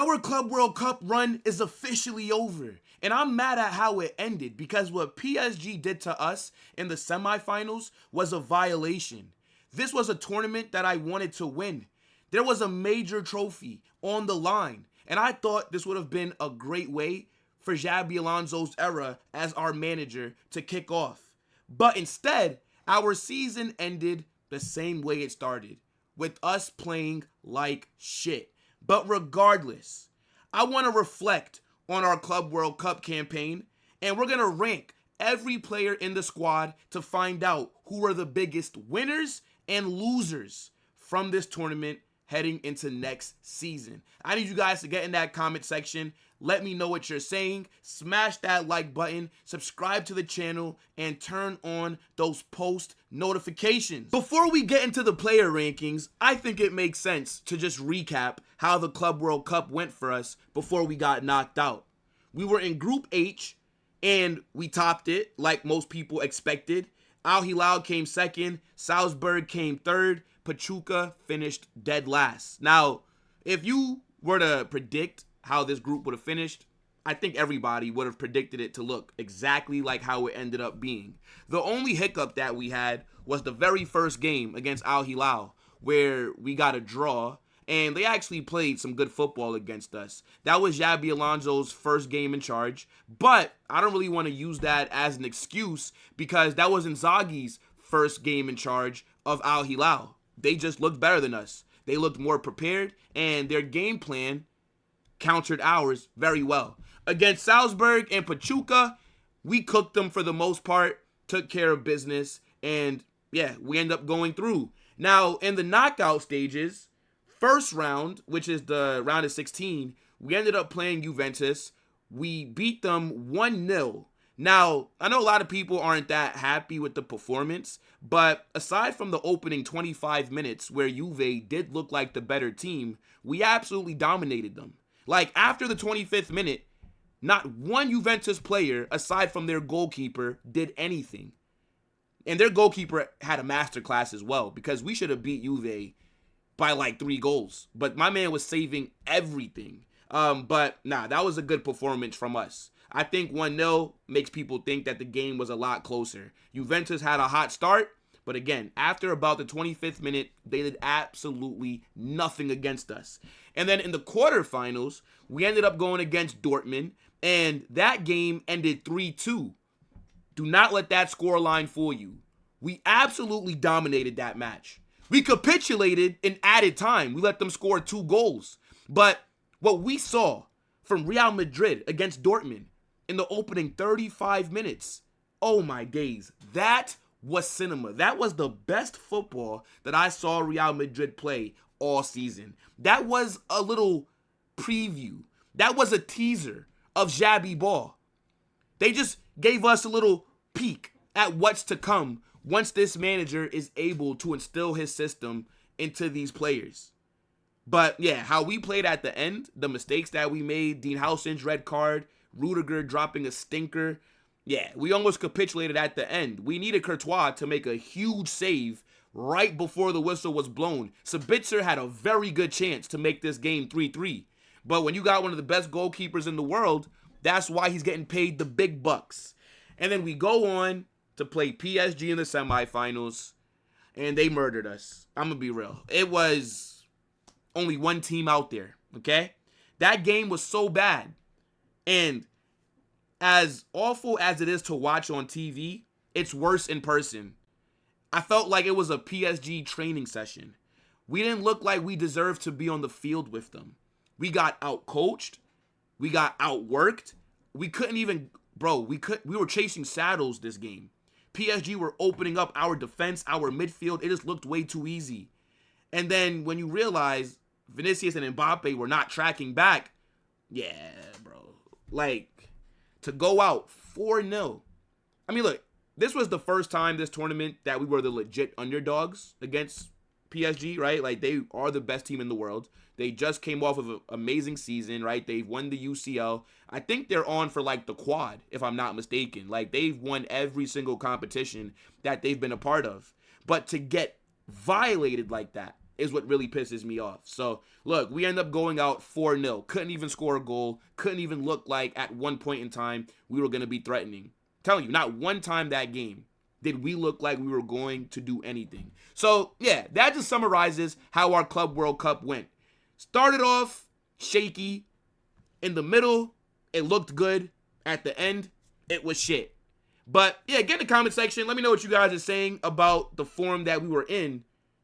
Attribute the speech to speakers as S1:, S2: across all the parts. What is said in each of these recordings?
S1: Our Club World Cup run is officially over, and I'm mad at how it ended because what PSG did to us in the semifinals was a violation. This was a tournament that I wanted to win. There was a major trophy on the line, and I thought this would have been a great way for Xabi Alonso's era as our manager to kick off. But instead, our season ended the same way it started, with us playing like shit. But regardless, I want to reflect on our Club World Cup campaign, and we're going to rank every player in the squad to find out who were the biggest winners and losers from this tournament heading into next season. I need you guys to get in that comment section. Let me know what you're saying. Smash that like button, subscribe to the channel, and turn on those post notifications. Before we get into the player rankings, I think it makes sense to just recap how the Club World Cup went for us before we got knocked out. We were in Group H, and we topped it like most people expected. Al Hilal came second, Salzburg came third, Pachuca finished dead last. Now, if you were to predict how this group would have finished, I think everybody would have predicted it to look exactly like how it ended up being. The only hiccup that we had was the very first game against Al Hilal, where we got a draw, and they actually played some good football against us. That was Xabi Alonso's first game in charge, but I don't really want to use that as an excuse because that was Inzaghi's first game in charge of Al Hilal. They just looked better than us. They looked more prepared, and their game plan countered ours very well. Against Salzburg and Pachuca, we cooked them for the most part, took care of business, and yeah, we end up going through. Now, in the knockout stages, first round, which is the round of 16, we ended up playing Juventus. We beat them 1-0. Now, I know a lot of people aren't that happy with the performance, but aside from the opening 25 minutes where Juve did look like the better team, we absolutely dominated them. Like, after the 25th minute, not one Juventus player, aside from their goalkeeper, did anything. And their goalkeeper had a masterclass as well, because we should have beat Juve by like 3 goals. But my man was saving everything. But that was a good performance from us. I think 1-0 makes people think that the game was a lot closer. Juventus had a hot start, but again, after about the 25th minute, they did absolutely nothing against us. And then in the quarterfinals, we ended up going against Dortmund, and that game ended 3-2. Do not let that scoreline fool you. We absolutely dominated that match. We capitulated in added time. We let them score 2 goals. But what we saw from Real Madrid against Dortmund in the opening 35 minutes, oh my days, that was cinema. That was the best football that I saw Real Madrid play all season. That was a little preview. That was a teaser of Xabi ball. They just gave us a little peek at what's to come once this manager is able to instill his system into these players. But yeah, how we played at the end, the mistakes that we made, Dean Housen's red card, Rüdiger dropping a stinker. Yeah, we almost capitulated at the end. We needed Courtois to make a huge save right before the whistle was blown. Sabitzer had a very good chance to make this game 3-3. But when you got one of the best goalkeepers in the world, that's why he's getting paid the big bucks. And then we go on to play PSG in the semifinals, and they murdered us. I'm going to be real. It was only one team out there, okay? That game was so bad. And as awful as it is to watch on TV, it's worse in person. I felt like it was a PSG training session. We didn't look like we deserved to be on the field with them. We got out-coached. We got outworked. We couldn't even, we were chasing saddles this game. PSG were opening up our defense, our midfield. It just looked way too easy. And then when you realize Vinicius and Mbappe were not tracking back, yeah, bro. Like, to go out 4-0. I mean, look, this was the first time this tournament that we were the legit underdogs against PSG, right? Like, they are the best team in the world. They just came off of an amazing season, right? They've won the UCL. I think they're on for, like, the quad, if I'm not mistaken. Like, they've won every single competition that they've been a part of. But to get violated like that is what really pisses me off. So, look, we end up going out 4-0. Couldn't even score a goal. Couldn't even look like at one point in time we were going to be threatening. I'm telling you, not one time that game did we look like we were going to do anything. So, yeah, that just summarizes how our Club World Cup went. Started off shaky. In the middle, it looked good. At the end, it was shit. But, yeah, get in the comment section. Let me know what you guys are saying about the form that we were in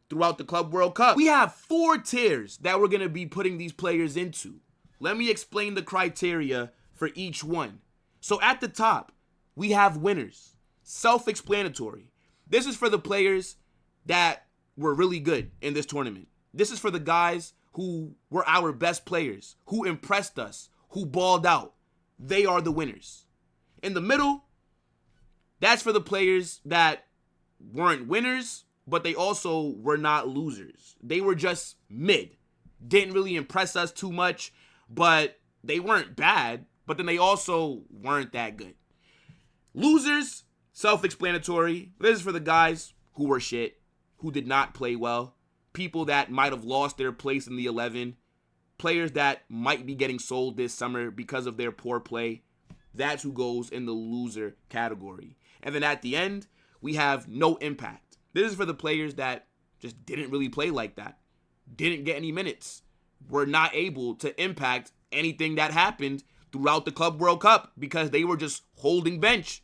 S1: throughout the Club World Cup. We have 4 tiers that we're going to be putting these players into. Let me explain the criteria for each one. So, at the top, we have winners. Self-explanatory. This is for the players that were really good in this tournament. This is for the guys who were our best players, who impressed us, who balled out. They are the winners. In the middle, that's for the players that weren't winners, but they also were not losers. They were just mid. Didn't really impress us too much, but they weren't bad, but then they also weren't that good. Losers, self-explanatory. This is for the guys who were shit, who did not play well, people that might have lost their place in the 11, players that might be getting sold this summer because of their poor play. That's who goes in the loser category. And then at the end, we have no impact. This is for the players that just didn't really play like that, didn't get any minutes, were not able to impact anything that happened throughout the Club World Cup because they were just holding bench.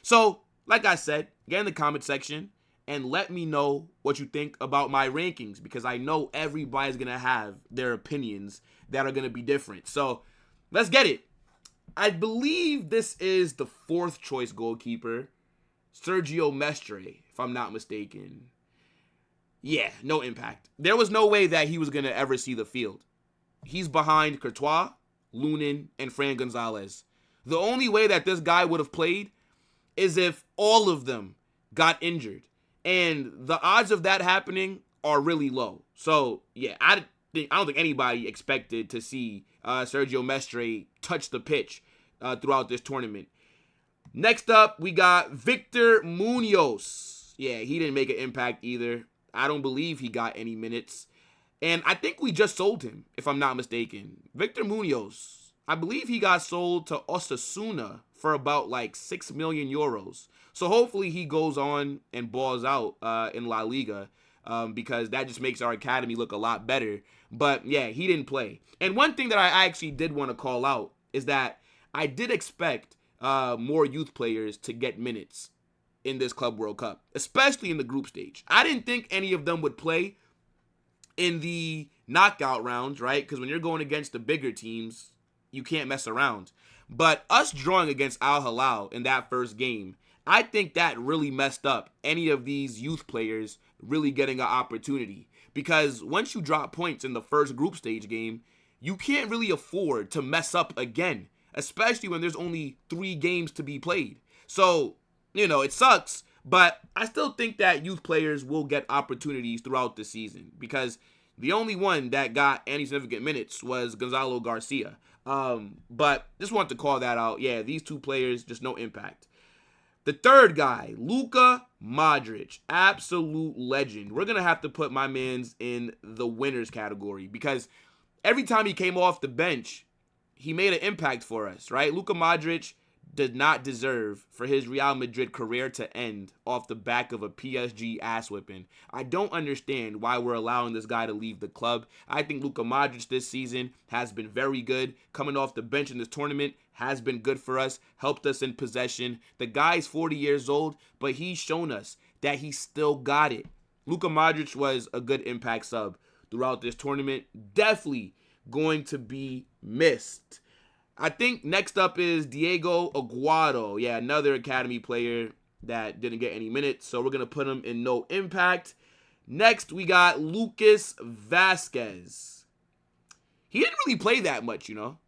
S1: So, like I said, get in the comment section and let me know what you think about my rankings, because I know everybody's going to have their opinions that are going to be different. So, let's get it. I believe this is the 4th choice goalkeeper, Sergio Mestre, if I'm not mistaken. Yeah, no impact. There was no way that he was going to ever see the field. He's behind Courtois, Lunin, and Fran Gonzalez. The only way that this guy would have played is if all of them got injured. And the odds of that happening are really low. So, yeah, I don't think anybody expected to see Sergio Mestre touch the pitch throughout this tournament. Next up, we got Victor Munoz. Yeah, he didn't make an impact either. I don't believe he got any minutes. And I think we just sold him, if I'm not mistaken. Victor Munoz, I believe he got sold to Osasuna for about like 6 million euros. So hopefully he goes on and balls out in La Liga, because that just makes our academy look a lot better. But yeah, he didn't play. And one thing that I actually did want to call out is that I did expect more youth players to get minutes in this Club World Cup, especially in the group stage. I didn't think any of them would play in the knockout rounds, right? Because when you're going against the bigger teams, you can't mess around. But us drawing against Al Hilal in that first game, I think that really messed up any of these youth players really getting an opportunity. Because once you drop points in the first group stage game, you can't really afford to mess up again, especially when there's only 3 games to be played. So, you know, it sucks, but I still think that youth players will get opportunities throughout the season, because the only one that got any significant minutes was Gonzalo García. But just wanted to call that out. Yeah, these 2 players, just no impact. The third guy, Luka Modric, absolute legend. We're going to have to put my mans in the winners category, because every time he came off the bench, he made an impact for us, right? Luka Modric did not deserve for his Real Madrid career to end off the back of a PSG ass whipping. I don't understand why we're allowing this guy to leave the club. I think Luka Modric this season has been very good. Coming off the bench in this tournament has been good for us, helped us in possession. The guy's 40 years old, but he's shown us that he still got it. Luka Modric was a good impact sub throughout this tournament. Definitely going to be missed. I think next up is Diego Aguado. Yeah, another academy player that didn't get any minutes, so we're going to put him in no impact. Next, we got Lucas Vazquez. He didn't really play that much, you know.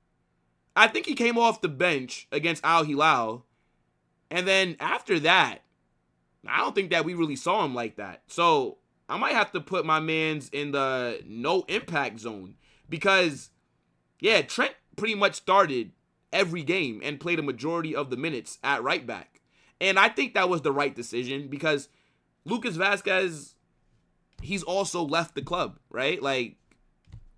S1: I think he came off the bench against Al Hilal, and then after that, I don't think that we really saw him like that. So I might have to put my mans in the no impact zone, because, yeah, Trent pretty much started every game and played a majority of the minutes at right back. And I think that was the right decision, because Lucas Vazquez, he's also left the club, right? Like,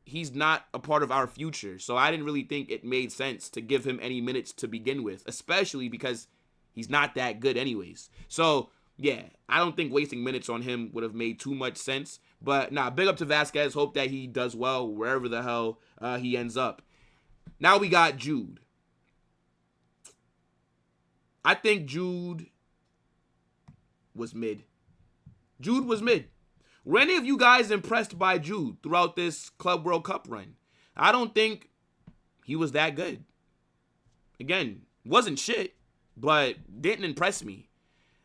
S1: he's not a part of our future. So I didn't really think it made sense to give him any minutes to begin with, especially because he's not that good anyways. So, yeah, I don't think wasting minutes on him would have made too much sense. But, big up to Vasquez. Hope that he does well wherever the hell he ends up. Now we got Jude. I think Jude was mid. Jude was mid. Were any of you guys impressed by Jude throughout this Club World Cup run? I don't think he was that good. Again, wasn't shit, but didn't impress me.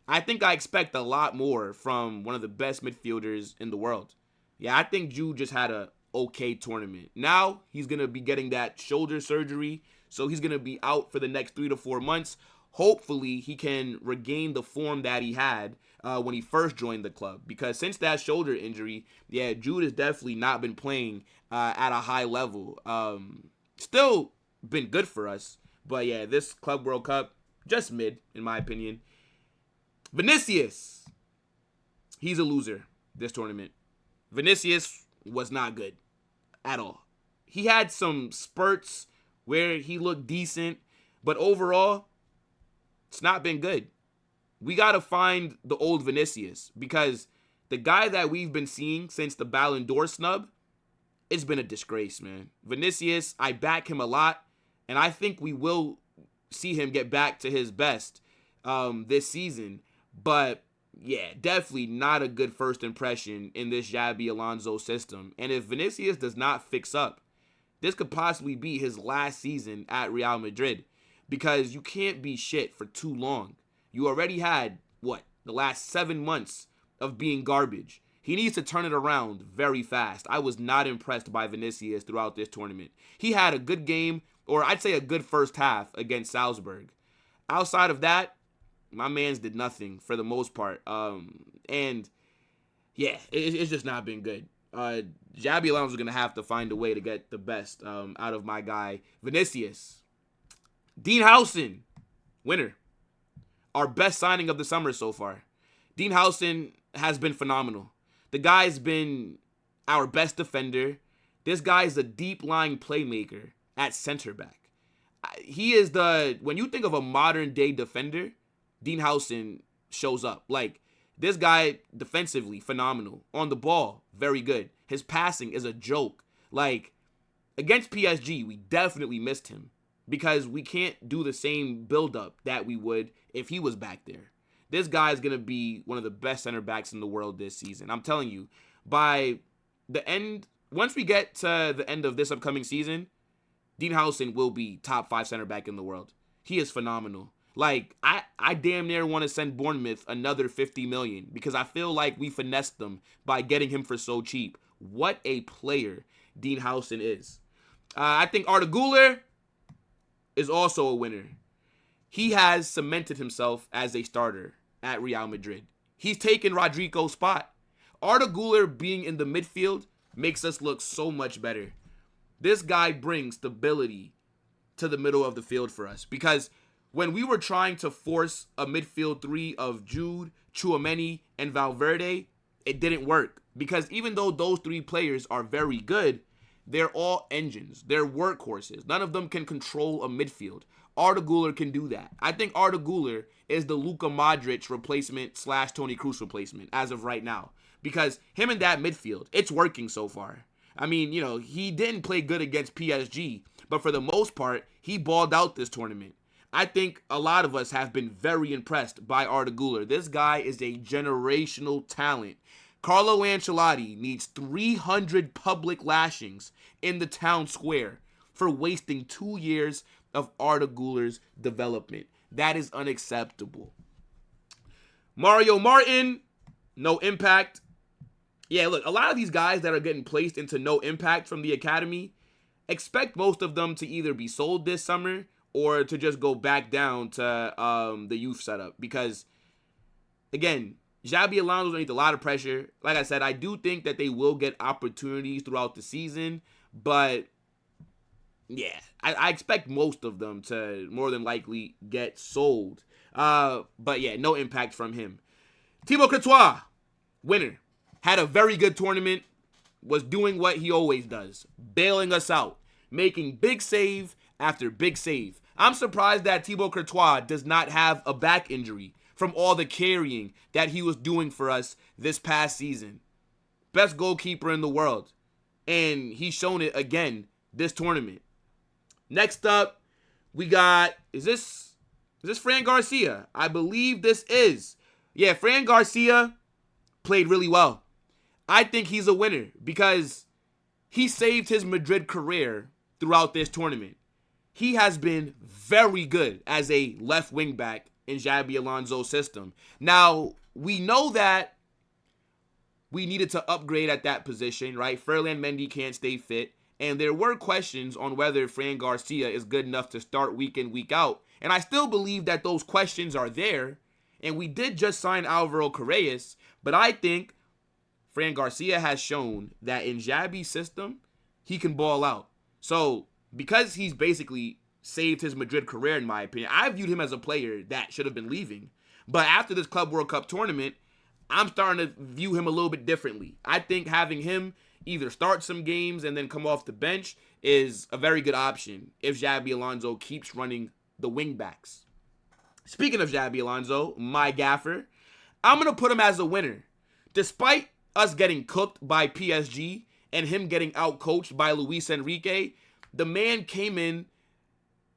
S1: I think I expect a lot more from one of the best midfielders in the world. Yeah, I think Jude just had a okay tournament. Now he's going to be getting that shoulder surgery, so he's going to be out for the next 3 to 4 months. Hopefully, he can regain the form that he had when he first joined the club. Because since that shoulder injury, yeah, Jude has definitely not been playing at a high level. Still been good for us. But yeah, this Club World Cup, just mid, in my opinion. Vinicius. He's a loser this tournament. Vinicius was not good at all. He had some spurts where he looked decent. But overall, it's not been good. We got to find the old Vinicius, because the guy that we've been seeing since the Ballon d'Or snub, it's been a disgrace, man. Vinicius, I back him a lot, and I think we will see him get back to his best this season. But, yeah, definitely not a good first impression in this Xabi Alonso system. And if Vinicius does not fix up, this could possibly be his last season at Real Madrid. Because you can't be shit for too long. You already had, the last 7 months of being garbage. He needs to turn it around very fast. I was not impressed by Vinicius throughout this tournament. He had a good game, or I'd say a good first half against Salzburg. Outside of that, my mans did nothing for the most part. And, yeah, it's just not been good. Xabi Alonso is going to have to find a way to get the best out of my guy, Vinicius. Dean Howson, winner. Our best signing of the summer so far. Dean Howson has been phenomenal. The guy's been our best defender. This guy's a deep-lying playmaker at center back. He is when you think of a modern-day defender, Dean Howson shows up. Like, this guy, defensively, phenomenal. On the ball, very good. His passing is a joke. Like, against PSG, we definitely missed him, because we can't do the same build-up that we would if he was back there. This guy is going to be one of the best center backs in the world this season. I'm telling you, by the end, once we get to the end of this upcoming season, Dean Howson will be top 5 center back in the world. He is phenomenal. Like, I damn near want to send Bournemouth another $50 million, because I feel like we finessed them by getting him for so cheap. What a player Dean Howson is. I think Arda Güler is also a winner. He has cemented himself as a starter at Real Madrid. He's taken Rodrygo's spot. Arda Güler being in the midfield makes us look so much better. This guy brings stability to the middle of the field for us, because when we were trying to force a midfield 3 of Jude, Tchouaméni, and Valverde, it didn't work, because even though those 3 players are very good, they're all engines. They're workhorses. None of them can control a midfield. Arda Güler can do that. I think Arda Güler is the Luka Modric replacement / Toni Kroos replacement as of right now. Because him in that midfield, it's working so far. I mean, he didn't play good against PSG, but for the most part, he balled out this tournament. I think a lot of us have been very impressed by Arda Güler. This guy is a generational talent. Carlo Ancelotti needs 300 public lashings in the town square for wasting 2 years of Arda Güler's development. That is unacceptable. Mario Martin, no impact. Yeah, look, a lot of these guys that are getting placed into no impact from the academy, expect most of them to either be sold this summer or to just go back down to the youth setup. Because, again, Xabi Alonso needs a lot of pressure. Like I said, I do think that they will get opportunities throughout the season. But, yeah, I expect most of them to more than likely get sold. But, yeah, no impact from him. Thibaut Courtois, winner. Had a very good tournament, was doing what he always does, bailing us out, making big save after big save. I'm surprised that Thibaut Courtois does not have a back injury from all the carrying that he was doing for us this past season. Best goalkeeper in the world. And he's shown it again this tournament. Next up, we got, is this Fran García? I believe this is. Yeah, Fran García played really well. I think he's a winner because he saved his Madrid career throughout this tournament. He has been very good as a left wing back in Xabi Alonso's system. Now, we know that we needed to upgrade at that position, right? Ferland Mendy can't stay fit. And there were questions on whether Fran García is good enough to start week in, week out. And I still believe that those questions are there. And we did just sign Alvaro Carreras. But I think Fran García has shown that in Xabi's system, he can ball out. So, because he's basically saved his Madrid career, in my opinion, I viewed him as a player that should have been leaving. But after this Club World Cup tournament, I'm starting to view him a little bit differently. I think having him either start some games and then come off the bench is a very good option if Xabi Alonso keeps running the wing backs. Speaking of Xabi Alonso, my gaffer, I'm going to put him as a winner. Despite us getting cooked by PSG and him getting outcoached by Luis Enrique, the man came in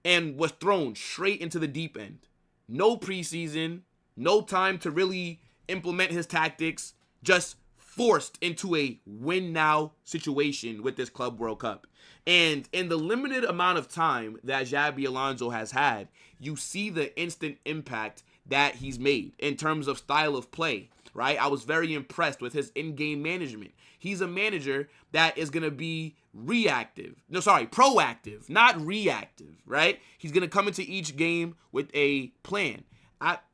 S1: and was thrown straight into the deep end. No preseason, no time to really implement his tactics, just forced into a win now situation with this Club World Cup. And in the limited amount of time that Xabi Alonso has had, you see the instant impact that he's made in terms of style of play, right? I was very impressed with his in-game management. He's a manager that is going to be proactive, not reactive, right? He's going to come into each game with a plan.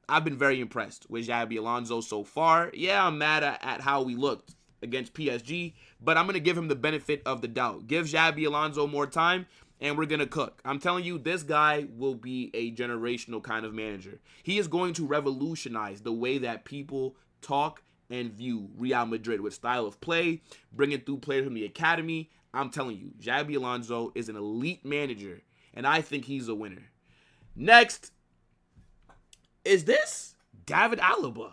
S1: I've been very impressed with Xabi Alonso so far. Yeah, I'm mad at how we looked against PSG, but I'm going to give him the benefit of the doubt. Give Xabi Alonso more time, and we're going to cook. I'm telling you, this guy will be a generational kind of manager. He is going to revolutionize the way that people talk and view Real Madrid with style of play, bringing through players from the academy. I'm telling you, Xabi Alonso is an elite manager, and I think he's a winner. Next, is this David Alaba?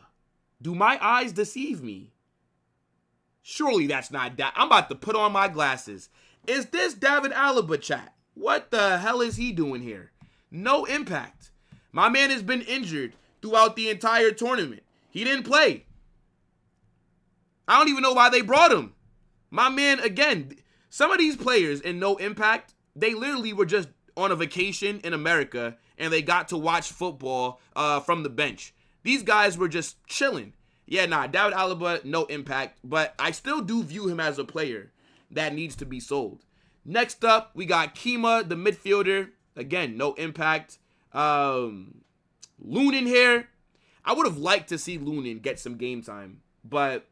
S1: Do my eyes deceive me? Surely that's not that. I'm about to put on my glasses. Is this David Alaba, chat? What the hell is he doing here? No impact. My man has been injured throughout the entire tournament. He didn't play. I don't even know why they brought him. My man, again, some of these players in no impact, they literally were just on a vacation in America and they got to watch football from the bench. These guys were just chilling. Yeah, David Alaba, no impact, but I still do view him as a player that needs to be sold. Next up, we got Kima, the midfielder. Again, no impact. Lunin here. I would have liked to see Lunin get some game time, but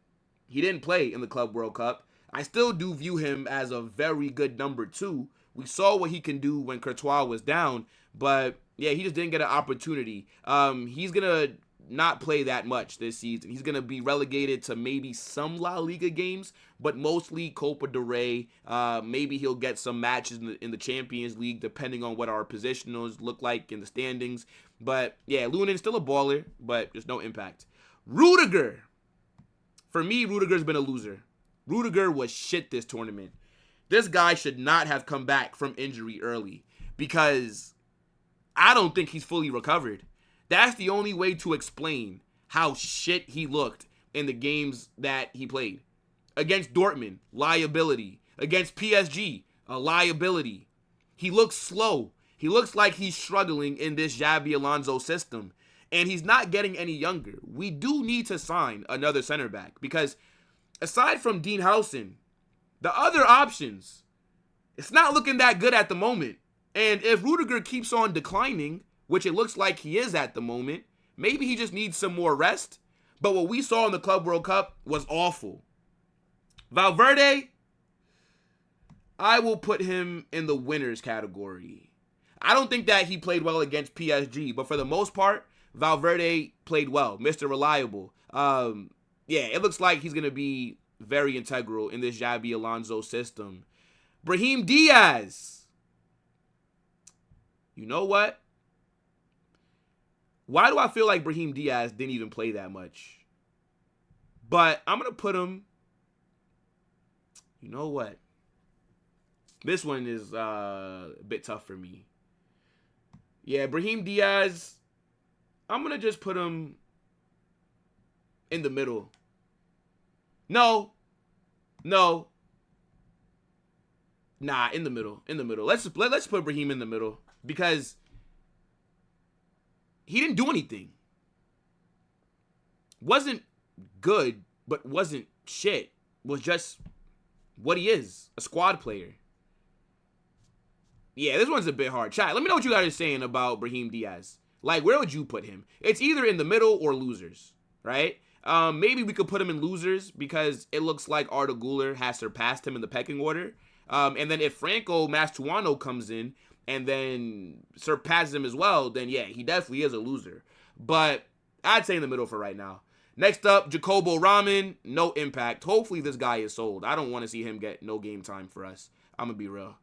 S1: he didn't play in the Club World Cup. I still do view him as a very good number 2. We saw what he can do when Courtois was down, but yeah, he just didn't get an opportunity. He's going to not play that much this season. He's going to be relegated to maybe some La Liga games, but mostly Copa del Rey. Maybe he'll get some matches in the Champions League, depending on what our positionals look like in the standings. But yeah, Lunin's still a baller, but just no impact. Rüdiger. For me, Rüdiger's been a loser. Rüdiger was shit this tournament. This guy should not have come back from injury early because I don't think he's fully recovered. That's the only way to explain how shit he looked in the games that he played. Against Dortmund, liability. Against PSG, a liability. He looks slow. He looks like he's struggling in this Xabi Alonso system. And he's not getting any younger. We do need to sign another center back because aside from Dean Howson, the other options, it's not looking that good at the moment. And if Rüdiger keeps on declining, which it looks like he is at the moment, maybe he just needs some more rest. But what we saw in the Club World Cup was awful. Valverde, I will put him in the winners category. I don't think that he played well against PSG, but for the most part, Valverde played well. Mr. Reliable. yeah, it looks like he's going to be very integral in this Xabi Alonso system. Brahim Diaz. You know what? Why do I feel like Brahim Diaz didn't even play that much? But I'm going to put him... You know what? This one is a bit tough for me. Yeah, Brahim Diaz, I'm going to just put him in the middle. No. Nah, in the middle. Let's put Brahim in the middle because he didn't do anything. Wasn't good, but wasn't shit. Was just what he is, a squad player. Yeah, this one's a bit hard. Chat, let me know what you guys are saying about Brahim Diaz. Like, where would you put him? It's either in the middle or losers, right? Maybe we could put him in losers because it looks like Arda Güler has surpassed him in the pecking order. And then if Franco Mastuano comes in and then surpasses him as well, then yeah, he definitely is a loser. But I'd say in the middle for right now. Next up, Jacobo Ramen, no impact. Hopefully this guy is sold. I don't want to see him get no game time for us. I'm going to be real.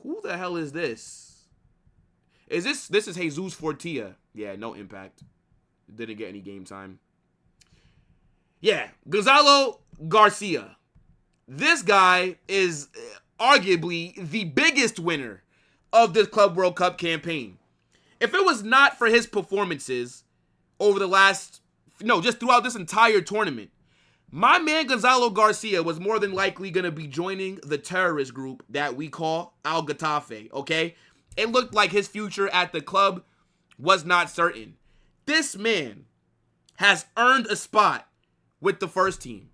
S1: Who the hell is this? This is Jesus Fortia. Yeah, no impact. Didn't get any game time. Yeah, Gonzalo García. This guy is arguably the biggest winner of this Club World Cup campaign. If it was not for his performances over the just throughout this entire tournament, my man Gonzalo García was more than likely going to be joining the terrorist group that we call Al Getafe, okay? It looked like his future at the club was not certain. This man has earned a spot with the first team.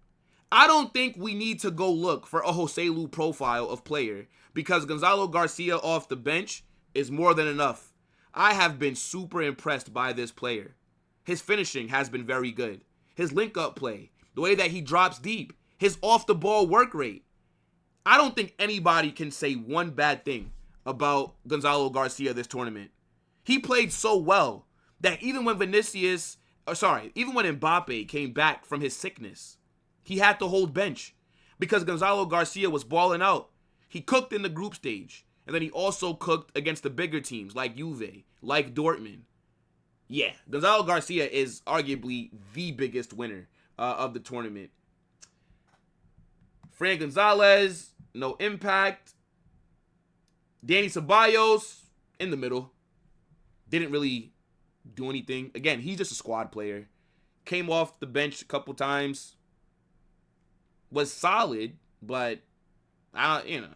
S1: I don't think we need to go look for a Joselu profile of player because Gonzalo García off the bench is more than enough. I have been super impressed by this player. His finishing has been very good. His link-up play, the way that he drops deep, his off-the-ball work rate. I don't think anybody can say one bad thing about Gonzalo García this tournament. He played so well that even when Mbappe came back from his sickness, he had to hold bench because Gonzalo García was balling out. He cooked in the group stage, and then he also cooked against the bigger teams like Juve, like Dortmund. Yeah, Gonzalo García is arguably the biggest winner of the tournament. Fran Gonzalez, no impact. Danny Ceballos, in the middle. Didn't really do anything. Again, he's just a squad player. Came off the bench a couple times. Was solid, but,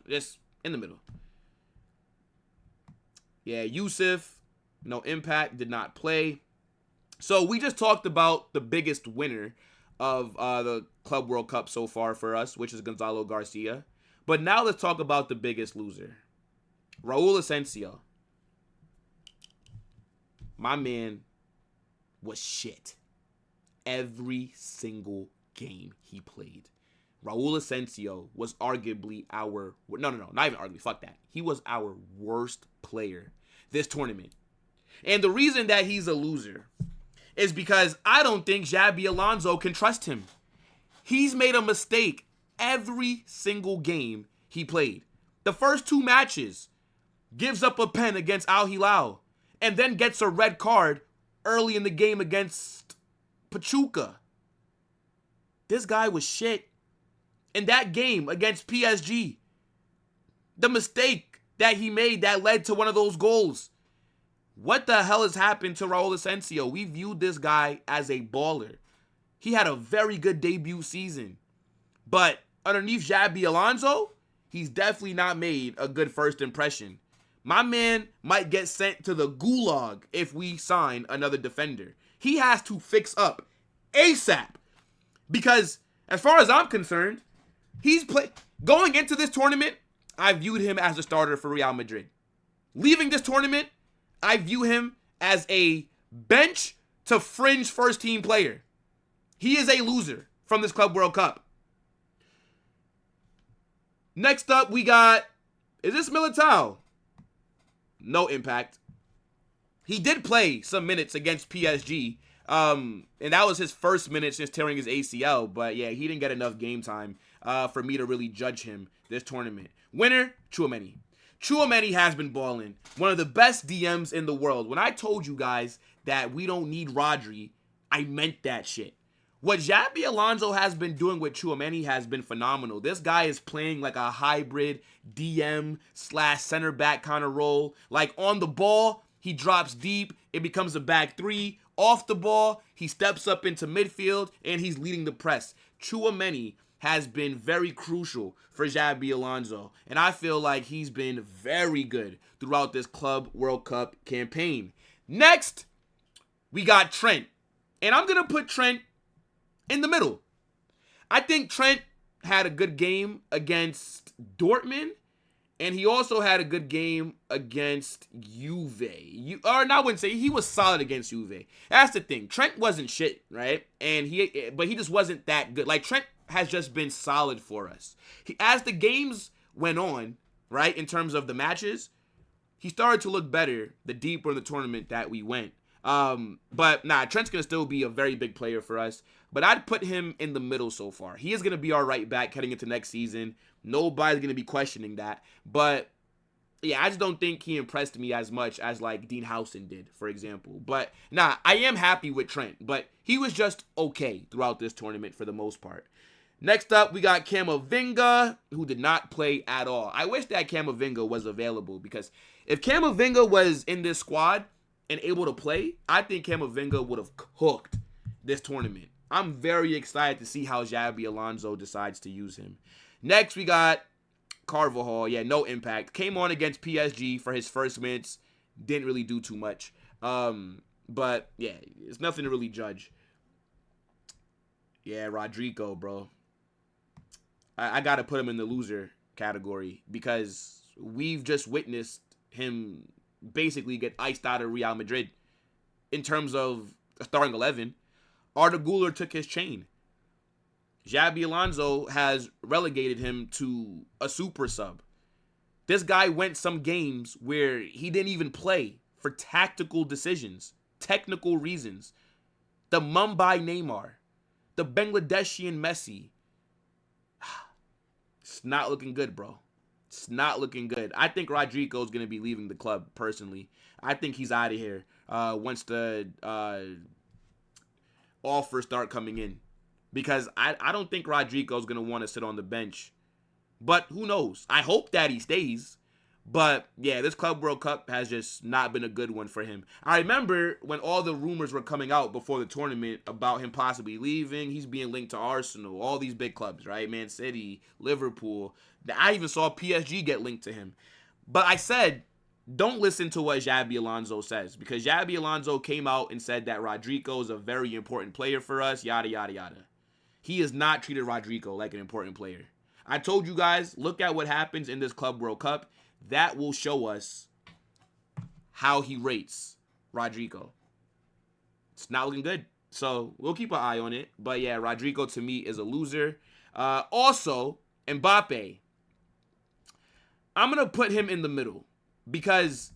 S1: just in the middle. Yeah, Yusuf, no impact, did not play. So we just talked about the biggest winner of the Club World Cup so far for us, which is Gonzalo García. But now let's talk about the biggest loser. Raúl Asencio. My man was shit every single game he played. Raúl Asencio was arguably not even arguably, fuck that. He was our worst player this tournament. And the reason that he's a loser is because I don't think Xabi Alonso can trust him. He's made a mistake every single game he played. The first two matches, gives up a pen against Al Hilal, and then gets a red card early in the game against Pachuca. This guy was shit. In that game against PSG, the mistake that he made that led to one of those goals. What the hell has happened to Raúl Asencio? We viewed this guy as a baller. He had a very good debut season. But underneath Xabi Alonso, he's definitely not made a good first impression. My man might get sent to the gulag if we sign another defender. He has to fix up ASAP. Because as far as I'm concerned, going into this tournament, I viewed him as a starter for Real Madrid. Leaving this tournament, I view him as a bench to fringe first team player. He is a loser from this Club World Cup. Next up, we got, is this Militao? No impact. He did play some minutes against PSG And that was his first minute since tearing his ACL. But yeah, he didn't get enough game time for me to really judge him this tournament. Winner, Tchouaméni. Tchouaméni has been balling. One of the best DMs in the world. When I told you guys that we don't need Rodri, I meant that shit. What Xabi Alonso has been doing with Tchouaméni has been phenomenal. This guy is playing like a hybrid DM / center back kind of role. Like on the ball, he drops deep. It becomes a back three. Off the ball, he steps up into midfield and he's leading the press. Tchouaméni has been very crucial for Xabi Alonso. And I feel like he's been very good throughout this Club World Cup campaign. Next, we got Trent. And I'm going to put Trent in the middle. I think Trent had a good game against Dortmund, and he also had a good game against Juve. I wouldn't say he was solid against Juve. That's the thing. Trent wasn't shit, right? But he just wasn't that good. Like, Trent has just been solid for us. As the games went on, right, in terms of the matches, he started to look better the deeper in the tournament that we went. But Trent's gonna still be a very big player for us. But I'd put him in the middle so far. He is gonna be our right back heading into next season. Nobody's gonna be questioning that. But yeah, I just don't think he impressed me as much as like Dean Howson did, for example. But I am happy with Trent. But he was just okay throughout this tournament for the most part. Next up, we got Camavinga, who did not play at all. I wish that Camavinga was available, because if Camavinga was in this squad and able to play, I think Camavinga would have cooked this tournament. I'm very excited to see how Xabi Alonso decides to use him. Next, we got Carvajal. Yeah, no impact. Came on against PSG for his first minutes. Didn't really do too much. But, yeah, it's nothing to really judge. Yeah, Rodrygo, bro. I got to put him in the loser category, because we've just witnessed him basically get iced out of Real Madrid in terms of a starting 11. Arda Güler took his chain. Xabi Alonso has relegated him to a super sub. This guy went some games where he didn't even play for tactical decisions, technical reasons. The Mumbai Neymar, the Bangladeshian Messi. It's not looking good, bro. It's not looking good. I think Rodrygo is going to be leaving the club, personally. I think he's out of here once the offers start coming in. Because I don't think Rodrygo is going to want to sit on the bench. But who knows? I hope that he stays. But, yeah, this Club World Cup has just not been a good one for him. I remember when all the rumors were coming out before the tournament about him possibly leaving. He's being linked to Arsenal, all these big clubs, right? Man City, Liverpool. I even saw PSG get linked to him. But I said, don't listen to what Xabi Alonso says. Because Xabi Alonso came out and said that Rodrygo is a very important player for us, yada, yada, yada. He has not treated Rodrygo like an important player. I told you guys, look at what happens in this Club World Cup. That will show us how he rates Rodrygo. It's not looking good. So we'll keep an eye on it. But yeah, Rodrygo to me is a loser. Also, Mbappe. I'm going to put him in the middle, because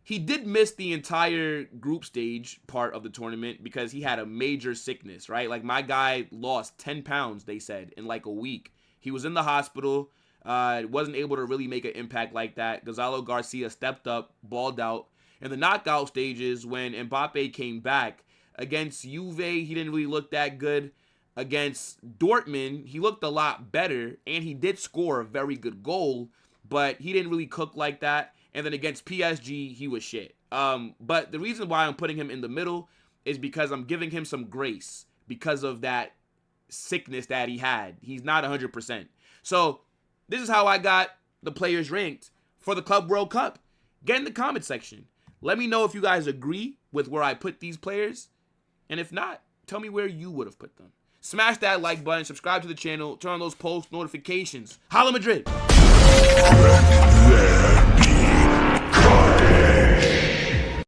S1: he did miss the entire group stage part of the tournament because he had a major sickness, right? Like, my guy lost 10 pounds, they said, in like a week. He was in the hospital. Wasn't able to really make an impact like that. Gonzalo García stepped up, balled out. In the knockout stages, when Mbappe came back, against Juve, he didn't really look that good. Against Dortmund, he looked a lot better, and he did score a very good goal, but he didn't really cook like that. And then against PSG, he was shit. But the reason why I'm putting him in the middle is because I'm giving him some grace because of that sickness that he had. He's not 100%. So this is how I got the players ranked for the Club World Cup. Get in the comment section. Let me know if you guys agree with where I put these players. And if not, tell me where you would have put them. Smash that like button, subscribe to the channel, turn on those post notifications. Holla Madrid!